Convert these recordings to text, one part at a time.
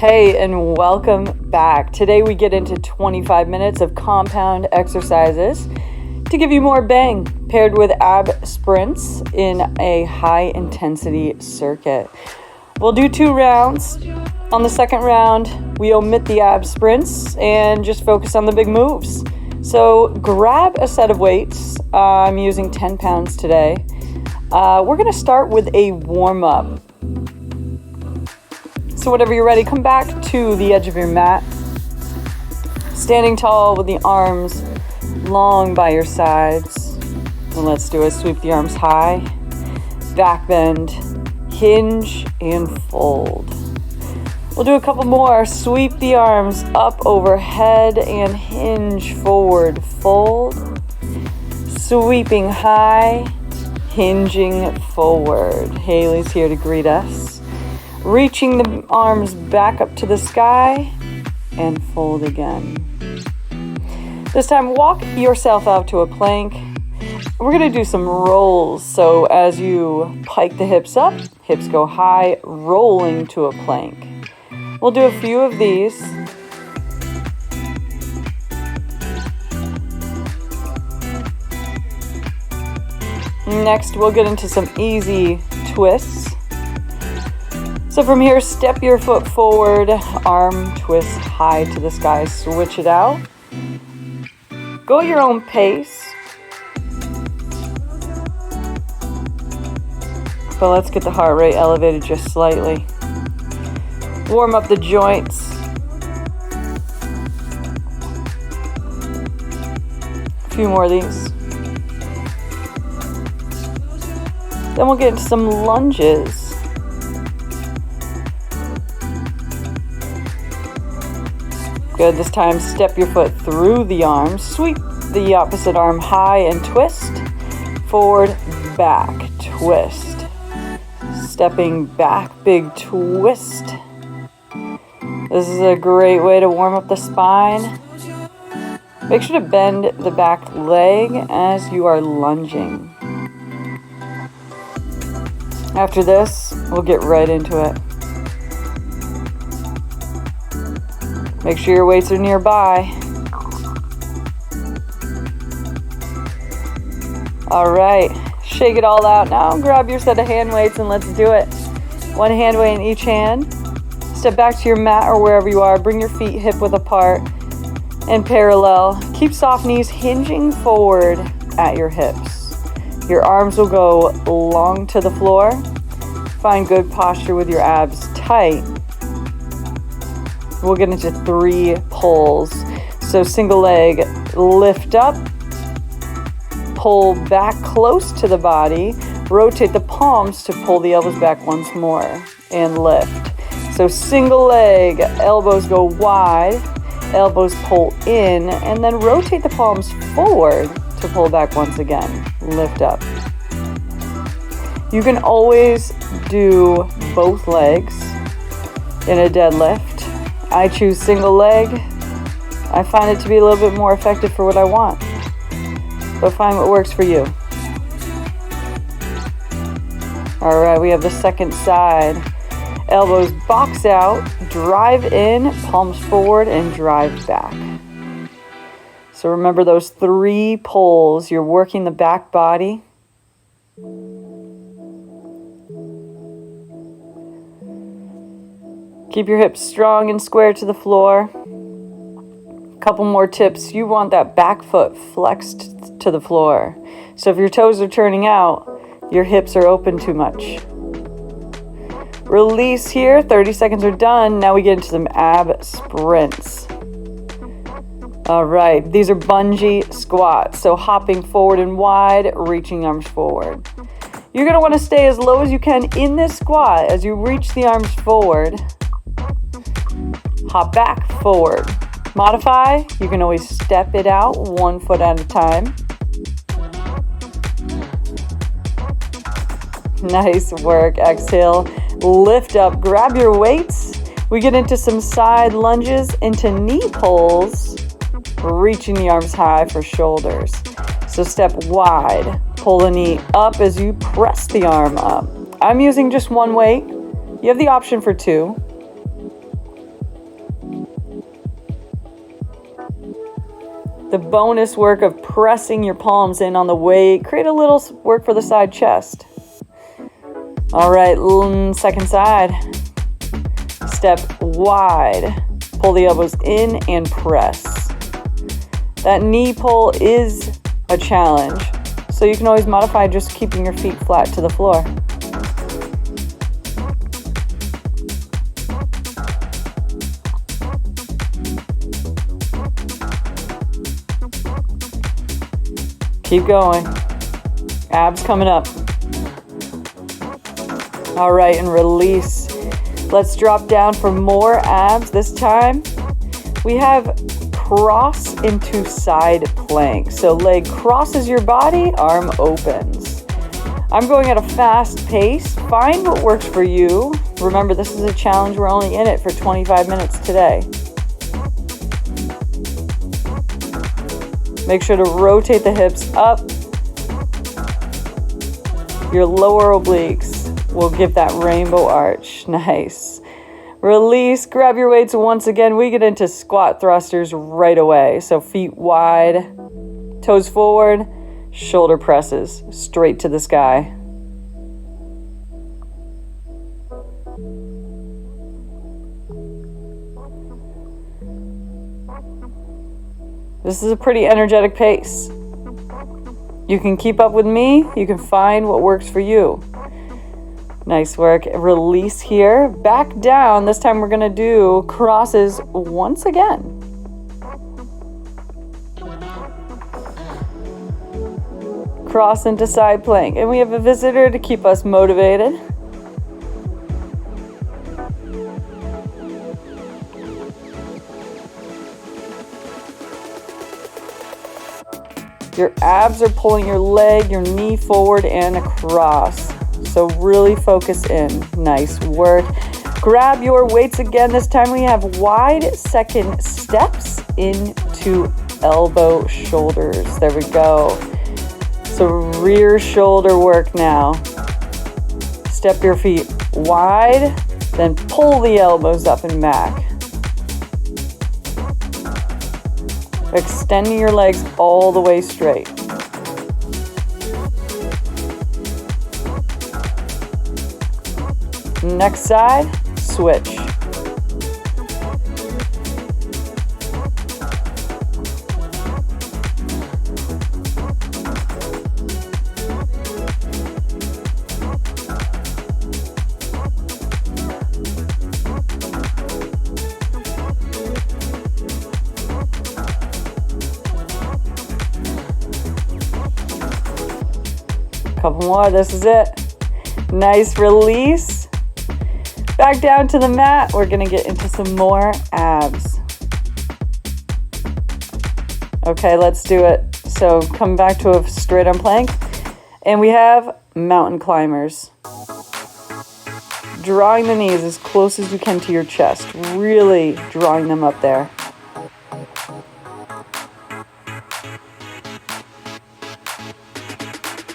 Hey, and welcome back. Today we get into 25 minutes of compound exercises to give you more bang, paired with ab sprints in a high intensity circuit. We'll do 2 rounds. On the second round, we omit the ab sprints and just focus on the big moves. So grab a set of weights. I'm using 10 pounds today. We're going to start with a warm-up. So whenever you're ready, come back to the edge of your mat. Standing tall with the arms long by your sides. And let's do it. Sweep the arms high. Back bend. Hinge and fold. We'll do a couple more. Sweep the arms up overhead and hinge forward. Fold. Sweeping high. Hinging forward. Haley's here to greet us. Reaching the arms back up to the sky and fold again. This time, walk yourself out to a plank. We're going to do some rolls. So as you pike the hips up, hips go high, rolling to a plank. We'll do a few of these. Next, we'll get into some easy twists. So from here, step your foot forward, arm twist high to the sky, switch it out. Go at your own pace. But let's get the heart rate elevated just slightly. Warm up the joints. A few more of these. Then we'll get into some lunges. Good. This time, step your foot through the arms. Sweep the opposite arm high and twist. Forward, back, twist. Stepping back, big twist. This is a great way to warm up the spine. Make sure to bend the back leg as you are lunging. After this, we'll get right into it. Make sure your weights are nearby. All right, shake it all out now. Grab your set of hand weights and let's do it. 1 hand weight in each hand. Step back to your mat or wherever you are. Bring your feet hip width apart and parallel. Keep soft knees hinging forward at your hips. Your arms will go long to the floor. Find good posture with your abs tight. We'll get into 3 pulls. So single leg, lift up, pull back close to the body, rotate the palms to pull the elbows back once more, and lift. So single leg, elbows go wide, elbows pull in, and then rotate the palms forward to pull back once again. Lift up. You can always do both legs in a deadlift. I choose single leg. I find it to be a little bit more effective for what I want. But find what works for you. All right, we have the second side. Elbows box out, drive in, palms forward, and drive back. So remember those 3 pulls. You're working the back body. Keep your hips strong and square to the floor. Couple more tips. You want that back foot flexed to the floor. So if your toes are turning out, your hips are open too much. Release here. 30 seconds are done. Now we get into some ab sprints. All right. These are bungee squats. So hopping forward and wide, reaching arms forward. You're going to want to stay as low as you can in this squat as you reach the arms forward. Hop back, forward. Modify, you can always step it out 1 foot at a time. Nice work. Exhale, lift up, grab your weights. We get into some side lunges, into knee pulls, reaching the arms high for shoulders. So step wide, pull the knee up as you press the arm up. I'm using just 1 weight. You have the option for 2. The bonus work of pressing your palms in on the weight. Create a little work for the side chest. All right, second side. Step wide. Pull the elbows in and press. That knee pull is a challenge, so you can always modify just keeping your feet flat to the floor. Keep going. Abs coming up. All right, and release. Let's drop down for more abs. This time, we have cross into side plank. So leg crosses your body, arm opens. I'm going at a fast pace. Find what works for you. Remember, this is a challenge. We're only in it for 25 minutes today. Make sure to rotate the hips up. Your lower obliques will give that rainbow arch. Nice. Release. Grab your weights once again. We get into squat thrusters right away. So feet wide, toes forward, shoulder presses straight to the sky. This is a pretty energetic pace. You can keep up with me. You can find what works for you. Nice work. Release here. Back down. This time we're going to do crosses once again. Cross into side plank. And we have a visitor to keep us motivated. Your abs are pulling your leg, your knee forward and across. So really focus in. Nice work. Grab your weights again. This time we have wide second steps into elbow shoulders. There we go. So rear shoulder work now. Step your feet wide, then pull the elbows up and back. Extending your legs all the way straight. Next side, switch. Couple more, this is it. Nice release. Back down to the mat. We're gonna get into some more abs. Okay, let's do it. So come back to a straight arm plank. And we have mountain climbers. Drawing the knees as close as you can to your chest. Really drawing them up there.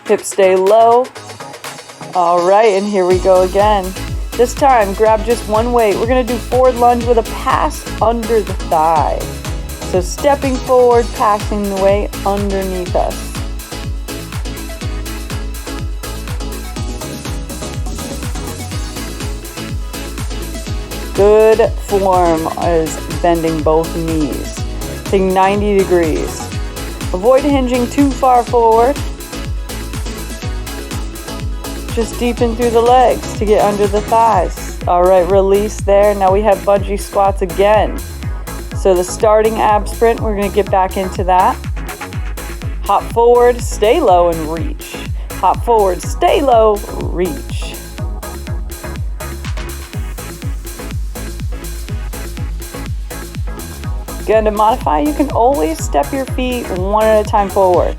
Hips stay low. All right, and here we go again. This time, grab just one weight. We're gonna do forward lunge with a pass under the thigh. So stepping forward, passing the weight underneath us. Good form is bending both knees. Take 90 degrees. Avoid hinging too far forward. Just deepen through the legs to get under the thighs. All right, release there. Now we have bungee squats again. So the starting ab sprint, we're gonna get back into that. Hop forward, stay low and reach. Hop forward, stay low, reach. Again, to modify, you can always step your feet one at a time forward.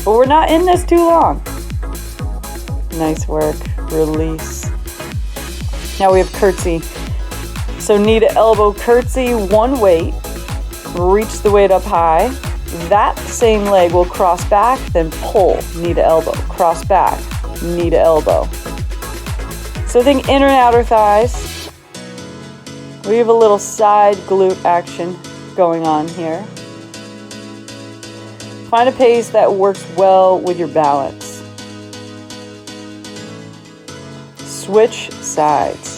But we're not in this too long. Nice work. Release. Now we have curtsy. So knee to elbow curtsy, one weight. Reach the weight up high. That same leg will cross back, then pull, knee to elbow. Cross back, knee to elbow. So think inner and outer thighs. We have a little side glute action going on here. Find a pace that works well with your balance. Switch sides.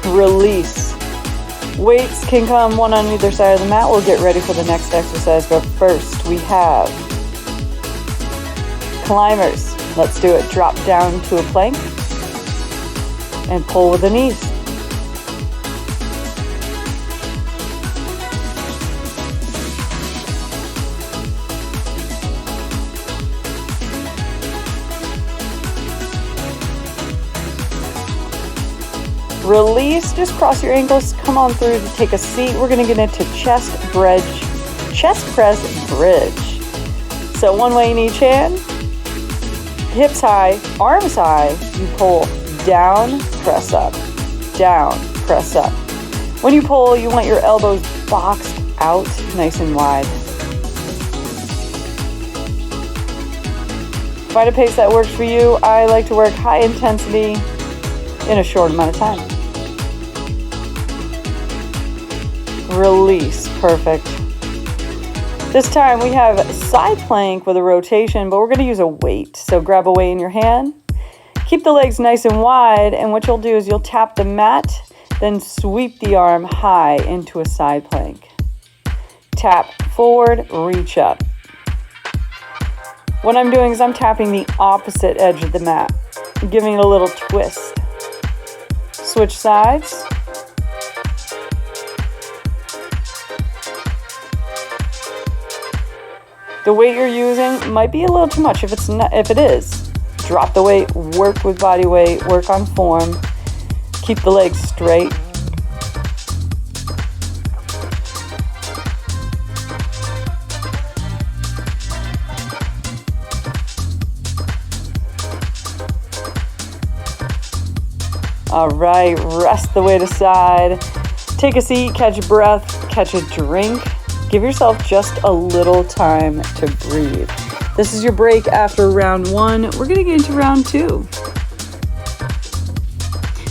Release. Weights can come one on either side of the mat. We'll get ready for the next exercise, but first we have climbers. Let's do it. Drop down to a plank and pull with the knees. Release, just cross your ankles, come on through to take a seat. We're gonna get into chest press bridge. So one way in each hand, hips high, arms high, you pull down, press up, down, press up. When you pull, you want your elbows boxed out nice and wide. Find a pace that works for you. I like to work high intensity in a short amount of time. Release, perfect. This time we have side plank with a rotation, but we're going to use a weight. So grab a weight in your hand, keep the legs nice and wide, and what you'll do is you'll tap the mat, then sweep the arm high into a side plank. Tap forward, reach up. What I'm doing is I'm tapping the opposite edge of the mat, giving it a little twist. Switch sides. The weight you're using might be a little too much. If it is, drop the weight, work with body weight, work on form, keep the legs straight. All right, rest the weight aside. Take a seat, catch a breath, catch a drink. Give yourself just a little time to breathe. This is your break after round one. We're gonna get into round two.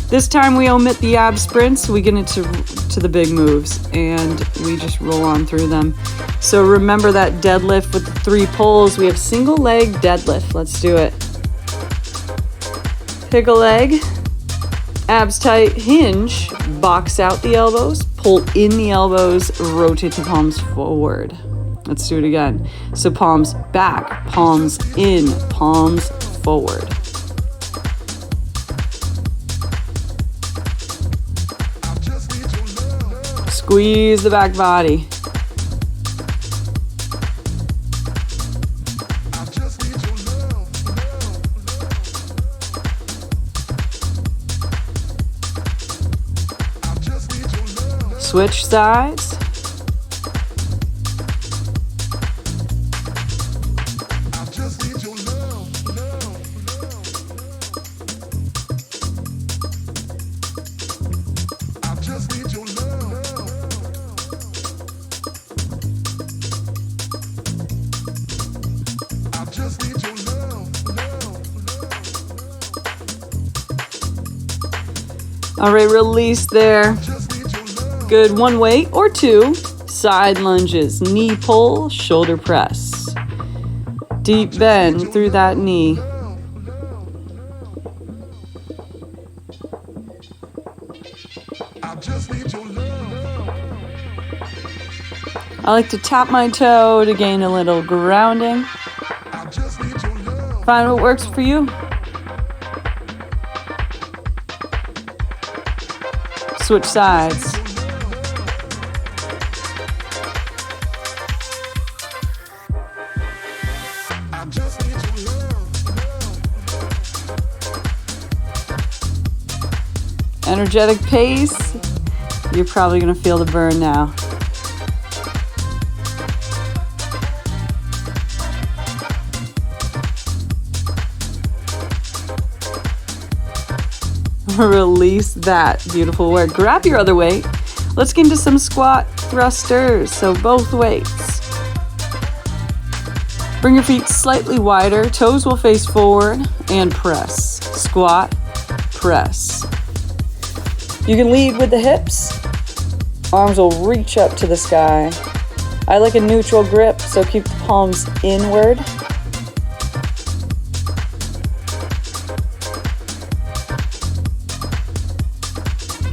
This time we omit the ab sprints. We get into the big moves and we just roll on through them. So remember that deadlift with the 3 pulls. We have single leg deadlift. Let's do it. Pick a leg. Abs tight, hinge, box out the elbows, pull in the elbows, rotate the palms forward. Let's do it again. So palms back, palms in, palms forward. Squeeze the back body. Switch sides. All right, release there. Good, one weight or two. Side lunges, knee pull, shoulder press. Deep bend through that knee. I like to tap my toe to gain a little grounding. Find what works for you. Switch sides. Energetic pace. You're probably going to feel the burn now. Release that. Beautiful work. Grab your other weight. Let's get into some squat thrusters. So both weights. Bring your feet slightly wider. Toes will face forward and press. Squat, press. You can lead with the hips. Arms will reach up to the sky. I like a neutral grip, so keep the palms inward.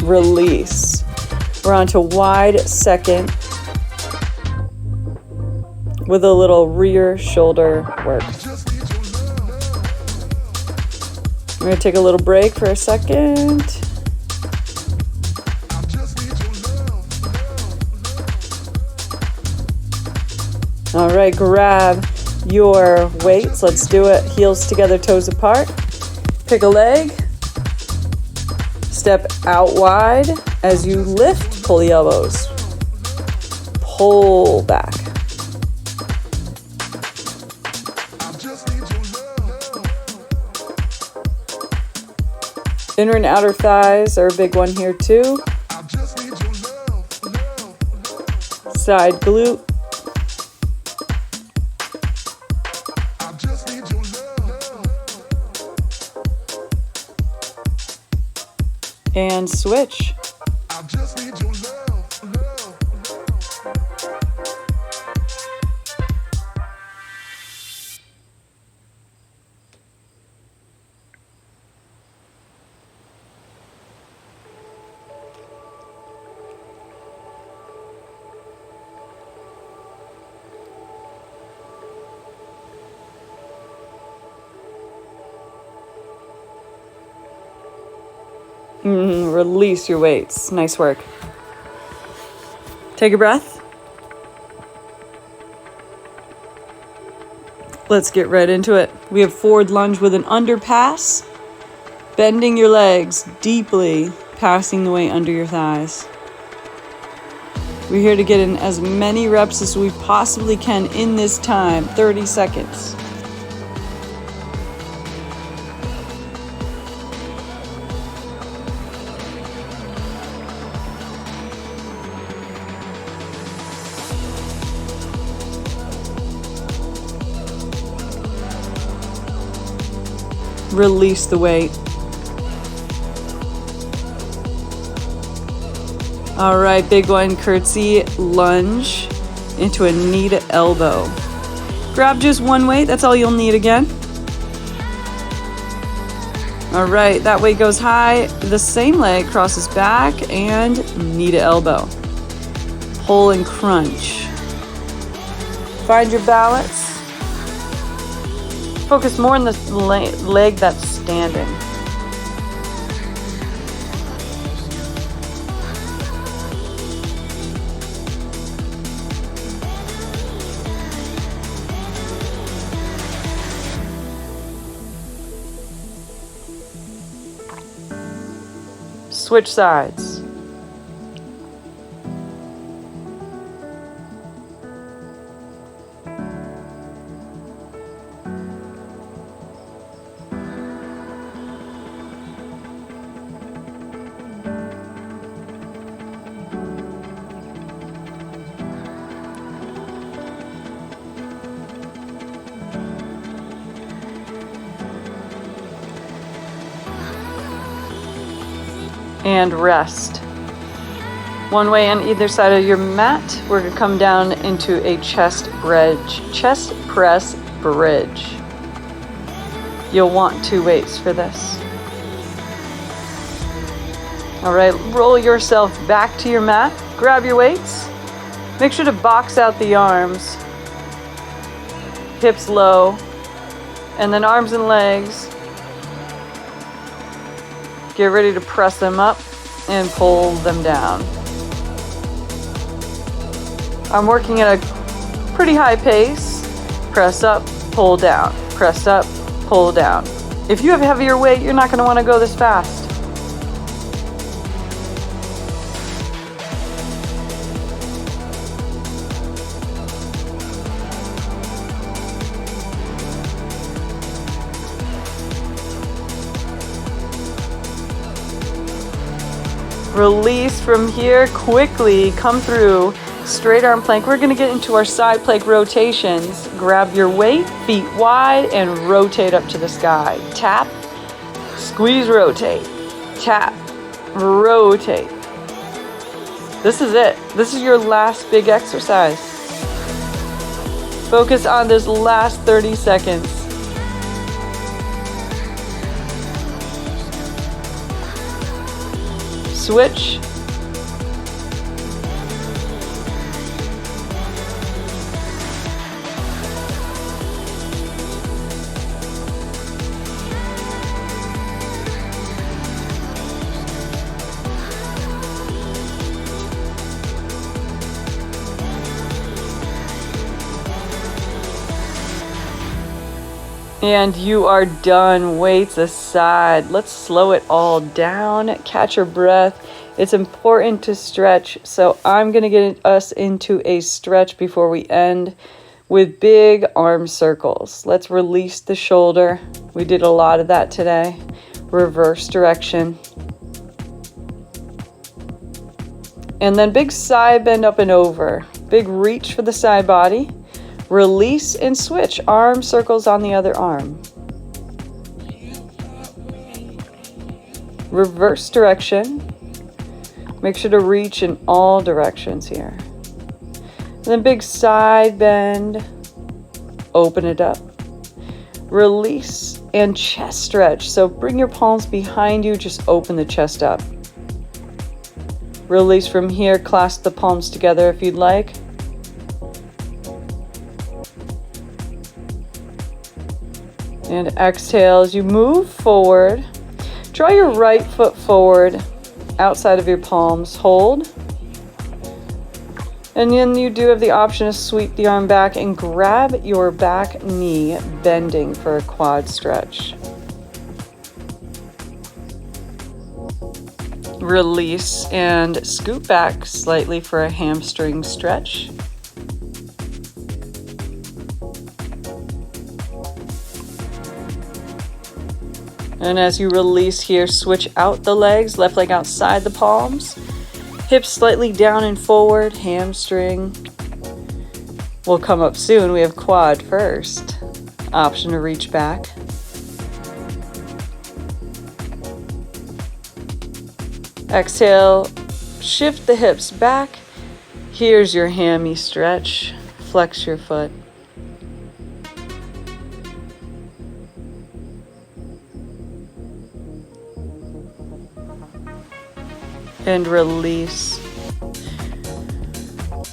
Release. We're on to wide second with a little rear shoulder work. We're going to take a little break for a second. All right, grab your weights. Let's do it. Heels together, toes apart. Pick a leg. Step out wide. As you lift, pull the elbows. Pull back. Inner and outer thighs are a big one here too. Side glute. And switch. Release your weights. Nice work. Take a breath. Let's get right into it. We have forward lunge with an underpass. Bending your legs deeply, passing the weight under your thighs. We're here to get in as many reps as we possibly can in this time, 30 seconds. Release the weight. All right, big one, curtsy lunge into a kneaded elbow. Grab just one weight, that's all you'll need again. All right, that weight goes high, the same leg crosses back and kneaded elbow. Pull and crunch. Find your balance. Focus more on the leg that's standing. Switch sides. And rest. One way on either side of your mat. We're going to come down into a chest press bridge. You'll want two weights for this. All right, roll yourself back to your mat. Grab your weights. Make sure to box out the arms. Hips low. And then arms and legs. Get ready to press them up and pull them down. I'm working at a pretty high pace. Press up, pull down. Press up, pull down. If you have heavier weight, you're not going to want to go this fast. Release from here, quickly come through straight arm plank. We're gonna get into our side plank rotations. Grab your weight, feet wide, and rotate up to the sky. Tap, squeeze, rotate, tap, rotate. This is it. This is your last big exercise. Focus on this last 30 seconds. Switch. And you are done. Weights aside. Let's slow it all down. Catch your breath. It's important to stretch. So I'm going to get us into a stretch before we end with big arm circles. Let's release the shoulder. We did a lot of that today. Reverse direction. And then big side bend up and over. Big reach for the side body. Release and switch. Arm circles on the other arm. Reverse direction. Make sure to reach in all directions here. And then big side bend. Open it up. Release and chest stretch. So bring your palms behind you. Just open the chest up. Release from here. Clasp the palms together if you'd like. And exhale as you move forward. Draw your right foot forward outside of your palms. Hold. And then you do have the option to sweep the arm back and grab your back knee, bending for a quad stretch. Release and scoot back slightly for a hamstring stretch. And as you release here, switch out the legs, left leg outside the palms, hips slightly down and forward, hamstring will come up soon. We have quad first. Option to reach back. Exhale, shift the hips back. Here's your hammy stretch. Flex your foot. And release.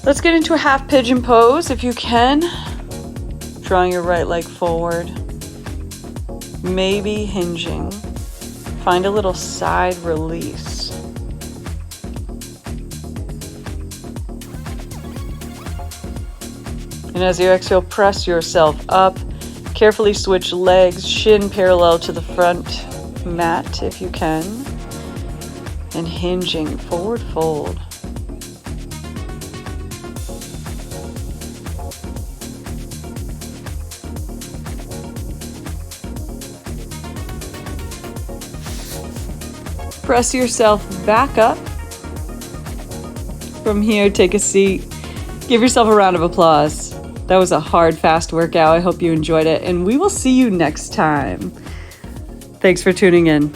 Let's get into a half pigeon pose if you can. Drawing your right leg forward. Maybe hinging. Find a little side release. And as you exhale, press yourself up. Carefully switch legs, shin parallel to the front mat if you can. And hinging, forward fold. Press yourself back up. From here, take a seat. Give yourself a round of applause. That was a hard, fast workout. I hope you enjoyed it, and we will see you next time. Thanks for tuning in.